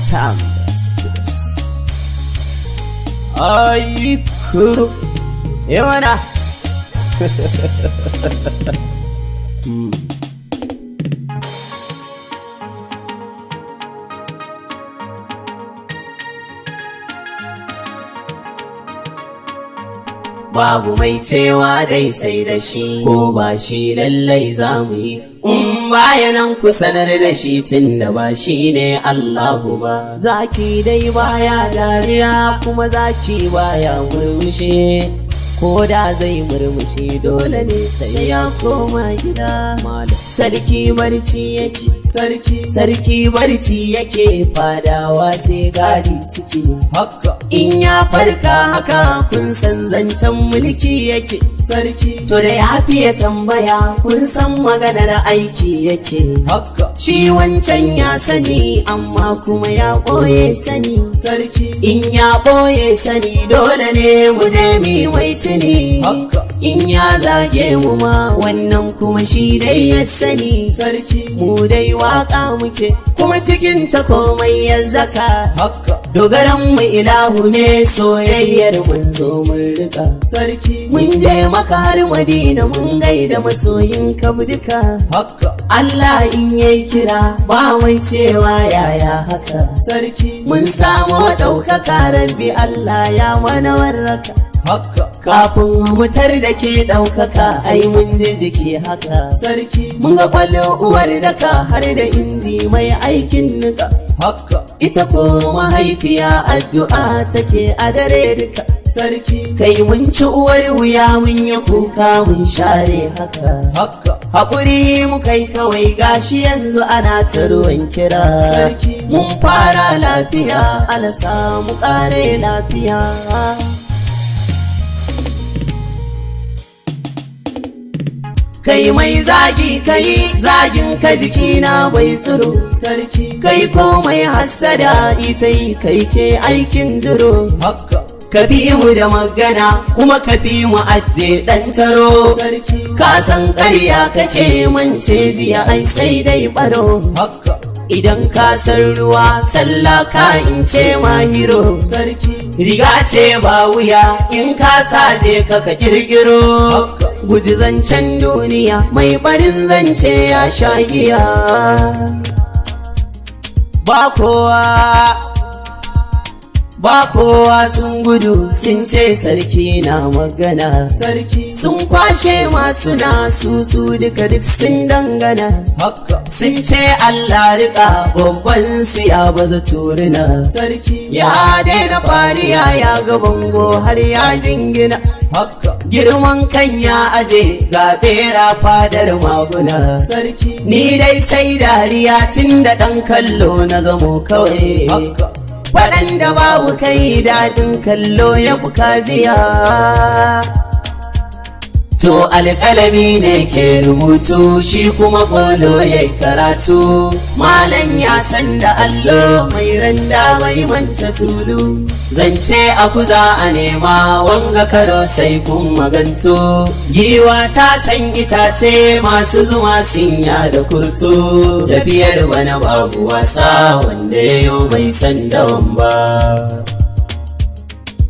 Timeless. Ay, kuro. Mana? Babu mai cewa dai sai da shi, ko ba shi lallai za mu yi. Bayanan ku sanar da shi tun da ba shi ne Allahu ba. Zaki dai baya dariya kuma zaki baya murmushi, ko da zai murmushi dole ne sai ya koma gida. Sarki barci yake, sarki barci yake, fadawa sai gadi suke. Haka in ya farka haka kun san zancen mulki yake. Sarki to da ya fiye tambaya kun san maganar aiki yake. Haka shi wancan ya sani amma kuma ya ɓoye sani. Sarki in ya ɓoye sani dole ne mu je mi mai tuni. Haka in ya zage mu ma wannan kuma shi dai ya sani. Sarki mu dai waka muke kuma cikin ta komai ya zaka. Haka dogaran mu ilahu ne, soyayyar mun zo mun rika. Sarki mun je maka har Madina mun gaida masoyin ka duka. Haka Allah in yayi kira ba mai cewa yaya haka. Sarki mun samu ɗaukaka, rabbi Allah ya mana warraka. Haka kafin mutar da ke ɗaukaka ai mun ji jiki haka. Sarki mun ga kwallo uwar daka har da inji mai aikin nika. Haka ita ko mahaifiya addu'a take a dare duka. Sarki kai mun ci uwar wuya mun yi kuka mun share haka. Haka haƙuri mu kai kawai gashi yanzu ana ta ruwan kira. Sarki mun fara lafiya alasa mu ƙare lafiya. Kai mai zagi kai zagin ka jikina bai tsiro. Sarki kai komai hassada ita yi kai ke aikin duro. Haka ka bi mu da magana kuma ka bi mu aje dan taro. Sarki ka san ƙarya kake mance jiya ai sai dai baro. Haka idan ka san ruwa sallah ka in ce mahiro. Sarki riga ce ba wuya in ka saje ka kirkiro. Haka guji zancen duniya mai barin zance ya sha giya. Ba kowa sun gudu sun ce sarki na magana. Sarki sun kwashe masu na su duka duk sun dangana. Haka sun ce Allah rika babban su ya baza turina. Sarki ya daina fariya ya ga bango har ya jingina. Haka girman kan ya aje ga bera fadar maguna. Sarki ni dai sai dariya tun da ɗan kallo na zamo kawai. Haka waɗanda babu kai daɗin kallo ya fi kajiya. To alƙalami ne ke rubutu shi kuma kolo ya yi karatu. Malam ya san da allo mai randa mai manta tulu. Zance a kuza a nema wanga karo sai kun maganto. Giwa ta san itace masu zuma sun ya da kurtu. Tafiyar bana babu wasa wanda yayo bai san dawan ba.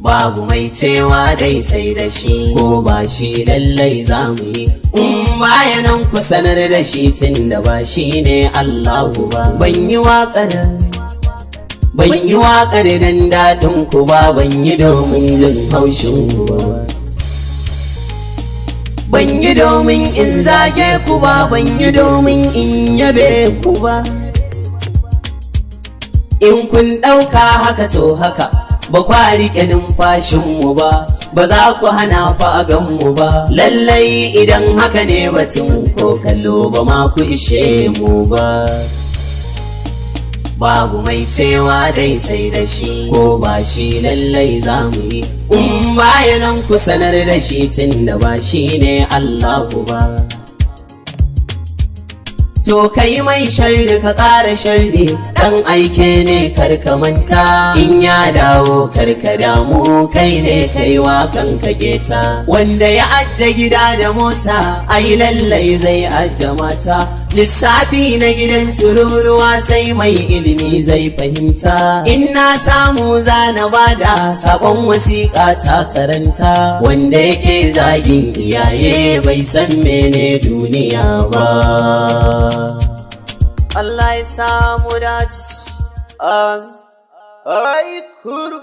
Babu mai cewa dai sai da shi, ko ba shi lallai za mu yi. Bayanan ku sanar da shi tun da ba shi ne Allahu ba. Ban yi waƙar dan daɗin ku ba, ban yi domin jin haushin ku ba. Ban yi domin in zage ku ba, ban yi domin in yabe ku ba. In kun ɗauka haka to haka, ba kwa riƙe numfashinmu ba, ba za ku hana fa a ganmu ba. Lallai idan haka ne batun ko kallo ba ma ku ishe mu ba. Babu mai cewa dai sai da shi, ko ba shi lallai za mu yi. Bayanan ku sanar da shi tun da ba shi ne Allahu ba. To kai mai sharri ka ƙara sharri, ɗan aike ne karka manta. In ya dawo karka damu, kai ne kaiwa kanka geta. Wanda ya adda gida da mota ai lallai zai adda mata. lissafi na gidan tururuwa sai mai ilimi zai fahimta. In na samu zana bada sabon wasiƙa ta karanta, wanda yake zagin iyaye bai san mene duniya ba. Allah ya samu dace. Ai kuru